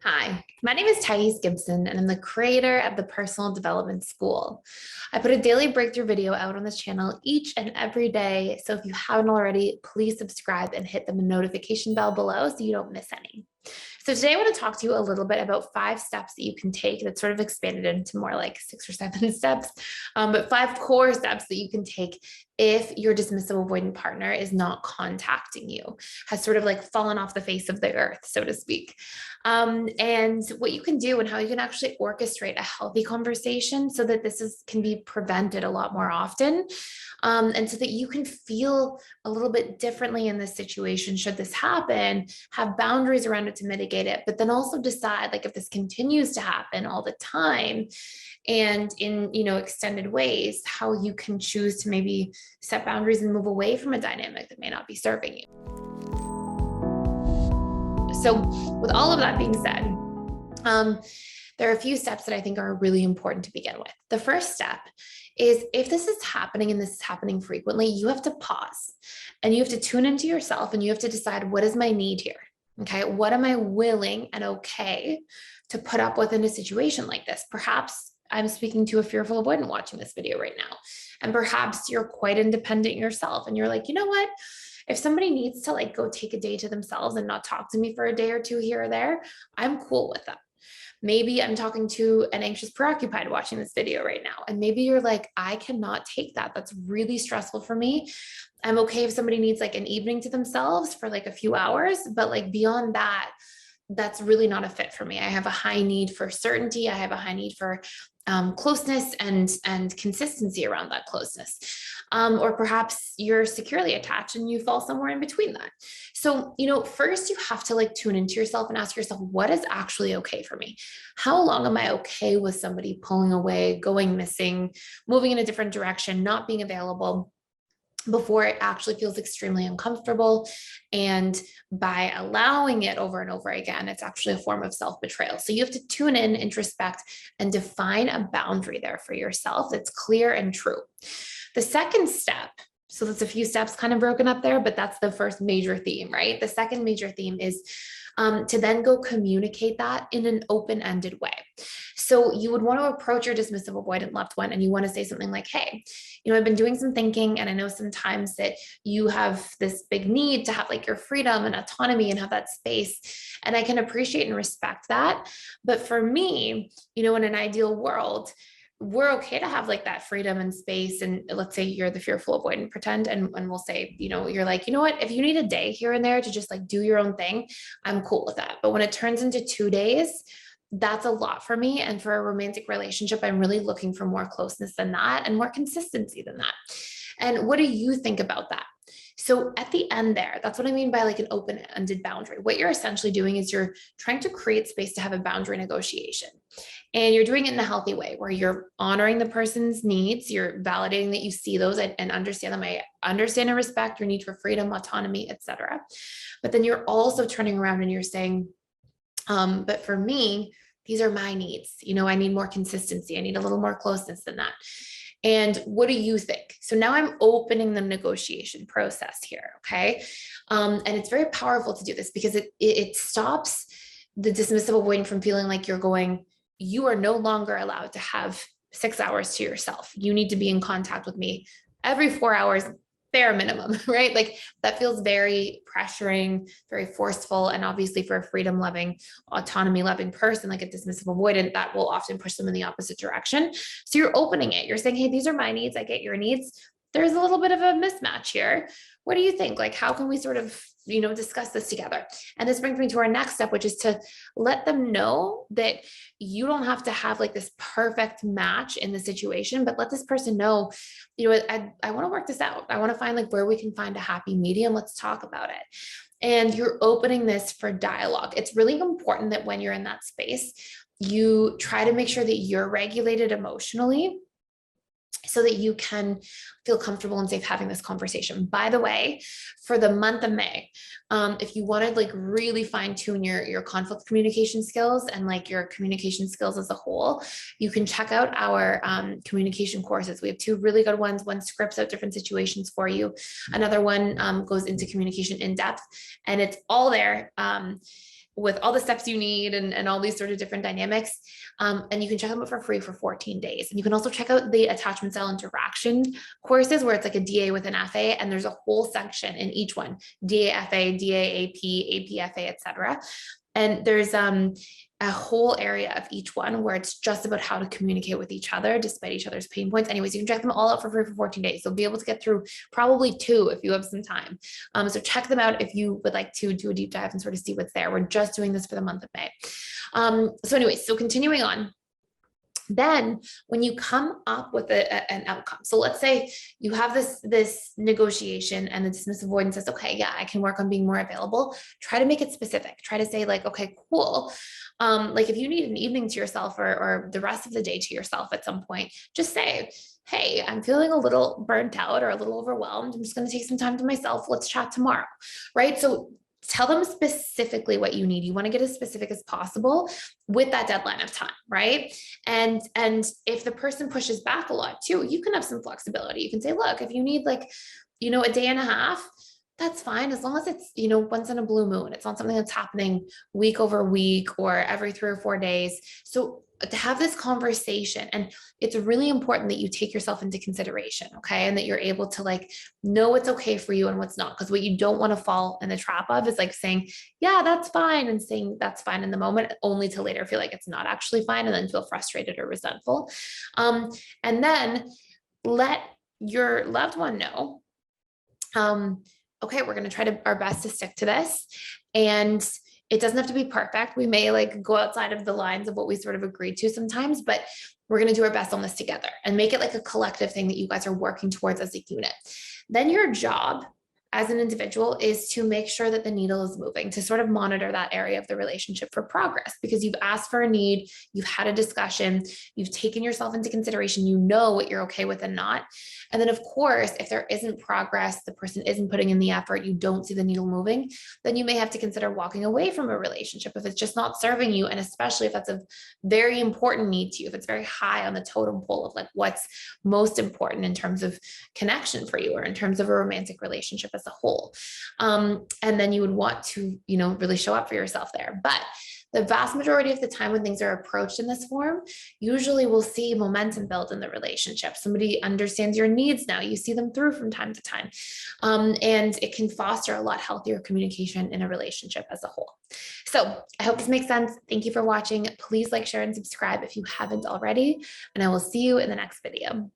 Hi, my name is Gibson, and I'm the creator of the Personal Development School. I put a daily breakthrough video out on this channel each and every day. So if you haven't already, please subscribe and hit the notification bell below so you don't miss any. So today I want to talk to you a little bit about 5 steps that you can take that's sort of expanded into more like 6 or 7 steps, but 5 core steps that you can take if your dismissive avoidant partner is not contacting you, has sort of like fallen off the face of the earth, so to speak. And what you can do and how you can actually orchestrate a healthy conversation so that can be prevented a lot more often. And so that you can feel a little bit differently in this situation should this happen, have boundaries around it to mitigate it, but then also decide, like, if this continues to happen all the time and in extended ways, how you can choose to maybe set boundaries and move away from a dynamic that may not be serving you. So with all of that being said, there are a few steps that I think are really important to begin with. The first step is, if this is happening and this is happening frequently, you have to pause and you have to tune into yourself and you have to decide, what is my need here? Okay, what am I willing and okay to put up with in a situation like this? Perhaps I'm speaking to a fearful avoidant watching this video right now. And perhaps you're quite independent yourself and you're like, you know what? If somebody needs to like go take a day to themselves and not talk to me for a day or two here or there, I'm cool with that. Maybe I'm talking to an anxious preoccupied watching this video right now. And maybe you're like, I cannot take that. That's really stressful for me. I'm okay if somebody needs like an evening to themselves for like a few hours, but like beyond that, that's really not a fit for me. I have a high need for certainty. I have a high need for closeness and consistency around that closeness. Or perhaps you're securely attached and you fall somewhere in between that. So, first you have to like tune into yourself and ask yourself, what is actually okay for me? How long am I okay with somebody pulling away, going missing, moving in a different direction, not being available, before it actually feels extremely uncomfortable? And by allowing it over and over again, it's actually a form of self-betrayal. So you have to tune in, introspect, and define a boundary there for yourself that's clear and true. The second step, so that's a few steps kind of broken up there, but that's the first major theme, right? The second major theme is to then go communicate that in an open-ended way. So you would want to approach your dismissive avoidant loved one and you want to say something like, hey, I've been doing some thinking, and I know sometimes that you have this big need to have like your freedom and autonomy and have that space. And I can appreciate and respect that. But for me, in an ideal world, we're okay to have like that freedom and space. And let's say you're the fearful avoidant, pretend, and we'll say, you're like, you know what, if you need a day here and there to just like do your own thing, I'm cool with that. But when it turns into 2 days, that's a lot for me. And for a romantic relationship, I'm really looking for more closeness than that and more consistency than that. And what do you think about that? So at the end there, that's what I mean by like an open-ended boundary. What you're essentially doing is you're trying to create space to have a boundary negotiation. And you're doing it in a healthy way where you're honoring the person's needs. You're validating that you see those and understand them. I understand and respect your need for freedom, autonomy, etc. But then you're also turning around and you're saying, but for me, these are my needs. I need more consistency. I need a little more closeness than that. And what do you think? So now I'm opening the negotiation process here. Okay. And it's very powerful to do this because it stops the dismissive avoidant from feeling like you are no longer allowed to have 6 hours to yourself. You need to be in contact with me every 4 hours, bare minimum, right? Like that feels very pressuring, very forceful. And obviously for a freedom loving, autonomy loving person, like a dismissive avoidant, that will often push them in the opposite direction. So you're opening it. You're saying, hey, these are my needs. I get your needs. There's a little bit of a mismatch here. What do you think? Like, how can we sort of, discuss this together? And this brings me to our next step, which is to let them know that you don't have to have like this perfect match in the situation, but let this person know, I want to work this out. I want to find like where we can find a happy medium. Let's talk about it. And you're opening this for dialogue. It's really important that when you're in that space, you try to make sure that you're regulated emotionally so that you can feel comfortable and safe having this conversation. By the way, for the month of May, if you want to like really fine tune your conflict communication skills and like your communication skills as a whole, you can check out our communication courses. We have 2 really good ones. One scripts out different situations for you. Another one goes into communication in depth, and it's all there. with all the steps you need and all these sort of different dynamics. And you can check them out for free for 14 days. And you can also check out the attachment style interaction courses where it's like a DA with an FA, and there's a whole section in each one, DA, FA, DA, AP, APFA, etc. And there's a whole area of each one where it's just about how to communicate with each other despite each other's pain points. Anyways, you can check them all out for free for 14 days. You'll be able to get through probably 2 if you have some time. So check them out if you would like to do a deep dive and sort of see what's there. We're just doing this for the month of May. So continuing on. Then when you come up with an outcome, so let's say you have this negotiation and the dismissive avoidant says, okay, yeah, I can work on being more available. Try to make it specific. Try to say like, okay, cool. Like if you need an evening to yourself or the rest of the day to yourself at some point, just say, hey, I'm feeling a little burnt out or a little overwhelmed. I'm just going to take some time to myself. Let's chat tomorrow. Right. So tell them specifically what you need. You want to get as specific as possible with that deadline of time, right? And if the person pushes back a lot too, you can have some flexibility. You can say, look, if you need like, a day and a half, that's fine. As long as it's, once in a blue moon, it's not something that's happening week over week or every 3 or 4 days. So to have this conversation, and it's really important that you take yourself into consideration, okay? And that you're able to like know what's okay for you and what's not. Because what you don't want to fall in the trap of is like saying, yeah, that's fine, and saying that's fine in the moment, only to later feel like it's not actually fine and then feel frustrated or resentful. And then let your loved one know, okay, we're going to try our best to stick to this. And it doesn't have to be perfect. We may like go outside of the lines of what we sort of agreed to sometimes, but we're going to do our best on this together and make it like a collective thing that you guys are working towards as a unit. Then your job as an individual is to make sure that the needle is moving, to sort of monitor that area of the relationship for progress, because you've asked for a need, you've had a discussion, you've taken yourself into consideration, you know what you're okay with and not. And then of course, if there isn't progress, the person isn't putting in the effort, you don't see the needle moving, then you may have to consider walking away from a relationship if it's just not serving you. And especially if that's a very important need to you, if it's very high on the totem pole of like what's most important in terms of connection for you or in terms of a romantic relationship as a whole. And then you would want to, really show up for yourself there. But the vast majority of the time when things are approached in this form, usually we'll see momentum build in the relationship. Somebody understands your needs now. You see them through from time to time. And it can foster a lot healthier communication in a relationship as a whole. So I hope this makes sense. Thank you for watching. Please like, share, and subscribe if you haven't already. And I will see you in the next video.